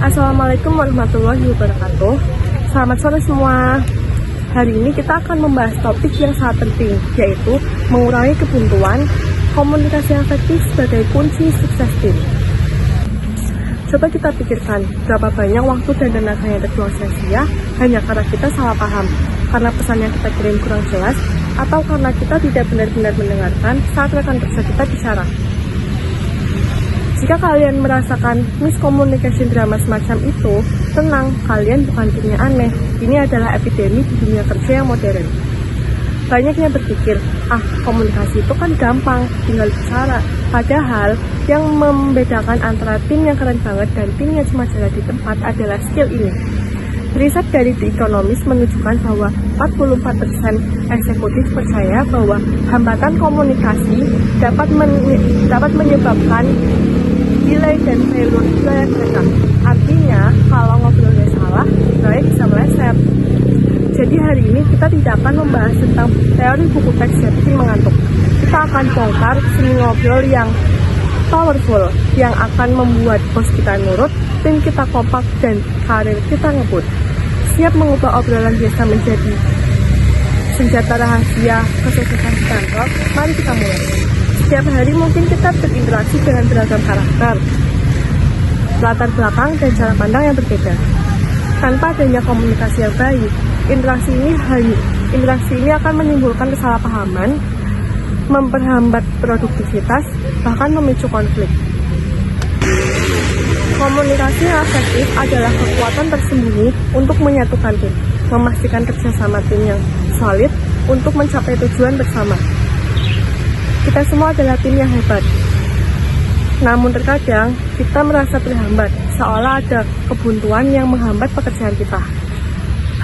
Assalamualaikum warahmatullahi wabarakatuh. Selamat sore semua. Hari ini kita akan membahas topik yang sangat penting, yaitu mengurangi kebuntuan, komunikasi yang efektif sebagai kunci sukses tim. Coba kita pikirkan, berapa banyak waktu dan tenaga yang terbuang sia-sia hanya karena kita salah paham, karena pesan yang kita kirim kurang jelas, atau karena kita tidak benar-benar mendengarkan saat rekan kerja kita bicara. Jika kalian merasakan miscommunication drama semacam itu, tenang, kalian bukan tim yang aneh. Ini adalah epidemi di dunia kerja yang modern. Banyak yang berpikir, komunikasi itu kan gampang, tinggal bicara. Padahal, yang membedakan antara tim yang keren banget dan tim yang cuma jalan di tempat adalah skill ini. Riset dari The Economist menunjukkan bahwa 44% eksekutif percaya bahwa hambatan komunikasi dapat menyebabkan delay dan failure proyek mereka. Artinya, kalau ngobrolnya salah, proyek bisa meleset. Jadi hari ini kita tidak akan membahas tentang teori buku teks jadi mengantuk. Kita akan bongkar seni ngobrol yang powerful, yang akan membuat bos kita nurut, tim kita kompak, dan karir kita ngebut. Siap mengubah obrolan biasa menjadi senjata rahasia kesuksesan di kantor? Mari kita mulai. Setiap hari mungkin kita berinteraksi dengan beragam karakter, latar belakang, dan cara pandang yang berbeda. Tanpa adanya komunikasi yang baik, interaksi ini akan menimbulkan kesalahpahaman, memperhambat produktivitas, bahkan memicu konflik. Komunikasi yang efektif adalah kekuatan tersembunyi untuk menyatukan tim, memastikan kerjasama tim yang solid untuk mencapai tujuan bersama. Kita semua adalah tim yang hebat. Namun terkadang kita merasa terhambat, seolah ada kebuntuan yang menghambat pekerjaan kita.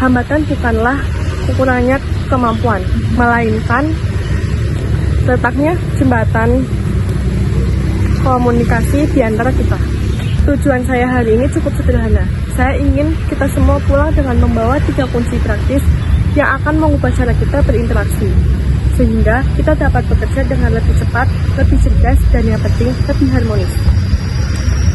Hambatan bukanlah ukurannya kemampuan, melainkan letaknya jembatan komunikasi di antara kita. Tujuan saya hari ini cukup sederhana. Saya ingin kita semua pulang dengan membawa 3 kunci praktis yang akan mengubah cara kita berinteraksi, sehingga kita dapat bekerja dengan lebih cepat, lebih cerdas, dan yang penting lebih harmonis.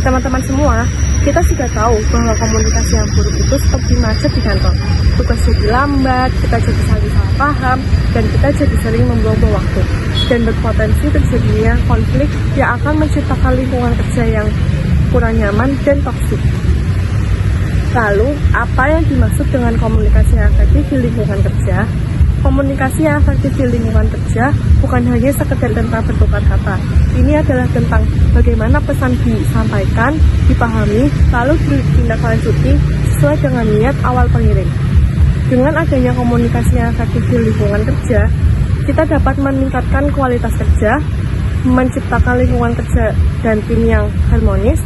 Teman-teman semua, kita sudah tahu bahwa komunikasi yang buruk itu seperti macet di kantor. Tugas jadi lambat, kita jadi saling salah paham, dan kita jadi sering membuang-buang waktu, dan berpotensi terjadinya konflik yang akan menciptakan lingkungan kerja yang kurang nyaman dan toksik. Lalu, apa yang dimaksud dengan komunikasi yang efektif di lingkungan kerja? Komunikasi yang efektif di lingkungan kerja bukan hanya sekedar tentang bertukar kata. Ini adalah tentang bagaimana pesan disampaikan, dipahami, lalu ditindaklanjuti sesuai dengan niat awal pengirim. Dengan adanya komunikasi yang efektif di lingkungan kerja, kita dapat meningkatkan kualitas kerja, menciptakan lingkungan kerja dan tim yang harmonis,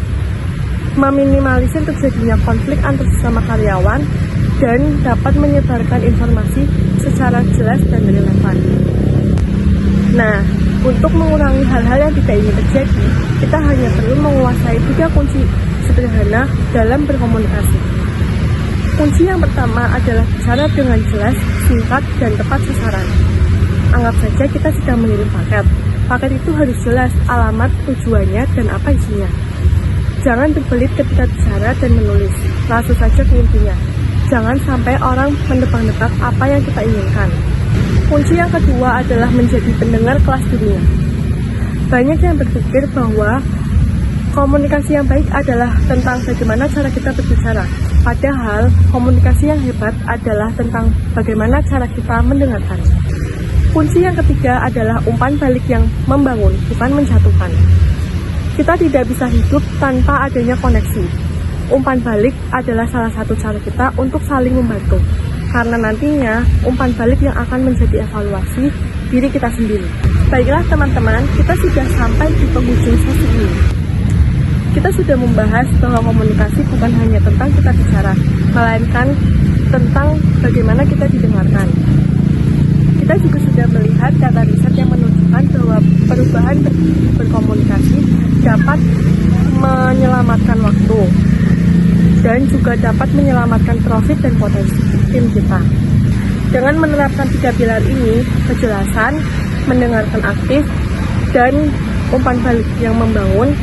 meminimalisir terjadinya konflik antar sesama karyawan, dan dapat menyebarkan informasi secara jelas dan relevan. Nah, untuk mengurangi hal-hal yang tidak ingin terjadi, kita hanya perlu menguasai 3 kunci sederhana dalam berkomunikasi. Kunci yang pertama adalah bicara dengan jelas, singkat, dan tepat sasaran. Anggap saja kita sedang mengirim paket. Paket itu harus jelas alamat, tujuannya, dan apa isinya. Jangan berbelit ketika bicara dan menulis. Langsung saja ke intinya. Jangan sampai orang menebak-nebak apa yang kita inginkan. Kunci yang kedua adalah menjadi pendengar kelas dunia. Banyak yang berpikir bahwa komunikasi yang baik adalah tentang bagaimana cara kita berbicara. Padahal, komunikasi yang hebat adalah tentang bagaimana cara kita mendengarkan. Kunci yang ketiga adalah umpan balik yang membangun, bukan menjatuhkan. Kita tidak bisa hidup tanpa adanya koneksi. Umpan balik adalah salah satu cara kita untuk saling membantu, karena nantinya umpan balik yang akan menjadi evaluasi diri kita sendiri. Baiklah teman-teman, kita sudah sampai di penghujung sesi ini. Kita sudah membahas bahwa komunikasi bukan hanya tentang kita bicara, melainkan tentang bagaimana kita didengarkan. Kita juga sudah melihat data riset yang menunjukkan bahwa perubahan berkomunikasi dapat menyelamatkan waktu dan juga dapat menyelamatkan profit dan potensi tim kita. Dengan menerapkan 3 pilar ini, kejelasan, mendengarkan aktif, dan umpan balik yang membangun,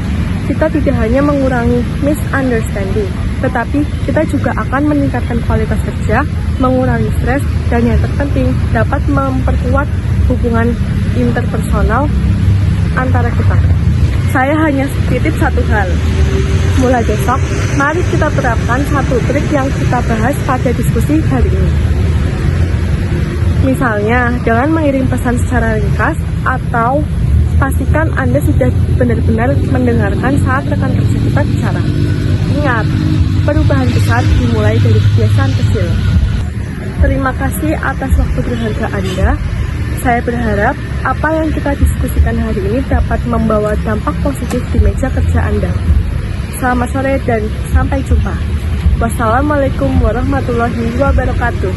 kita tidak hanya mengurangi misunderstanding, tetapi kita juga akan meningkatkan kualitas kerja, mengurangi stres, dan yang terpenting dapat memperkuat hubungan interpersonal antara kita. Saya hanya titip satu hal. Mulai besok, mari kita terapkan satu trik yang kita bahas pada diskusi hari ini. Misalnya, jangan mengirim pesan secara ringkas atau pastikan Anda sudah benar-benar mendengarkan saat rekan kerja kita bicara. Ingat, perubahan besar dimulai dari kebiasaan kecil. Terima kasih atas waktu berharga Anda. Saya berharap apa yang kita diskusikan hari ini dapat membawa dampak positif di meja kerja Anda. Selamat sore dan sampai jumpa. Wassalamualaikum warahmatullahi wabarakatuh.